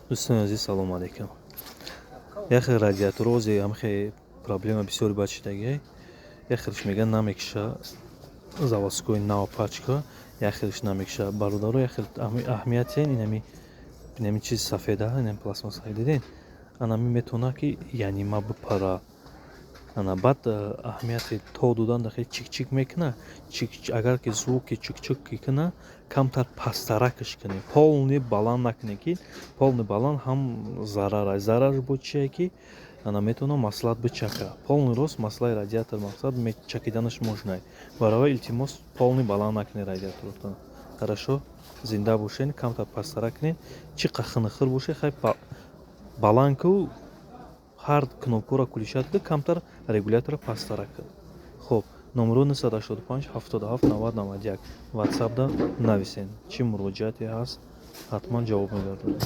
دوستان عزیز سلام علیکم. یه خیلی رادیاتور روزی هم خیلی проблема بسیاری بچیدگی. یه خیلیش میگن نمیکشه заводской наопачка, یه خیلیش نمیکشه бародаро. یه خیلی اهمیتی اینمی چیز سفیده اینم پلاستماس های دیدین. اینمی میتونه که یعنی ما بپره. انا بعد اهمیتی تو دادن داخل چیک چیک میکنه. چیک اگر که звуки چیک چیک کنه کمتر пастаракш کنی. полный балан نکنی که полный балан هم ضرر بود چیه که انا میتونه маслат بچکه. полный рост маслай радиатор мақсад чакиданаш можно. برای التماس полный балан نکنی радиаторتون. хорошо زنده باشین کمتر пастарак کنین. چی قخنخر باشه خیلی баланку هر кнопку را کلیشات ده کمتر رگولятор пастарак. خب номер 985 77 90 91 واتساپ да нависен. چی مراجعاتی هست حتما جواب میدم.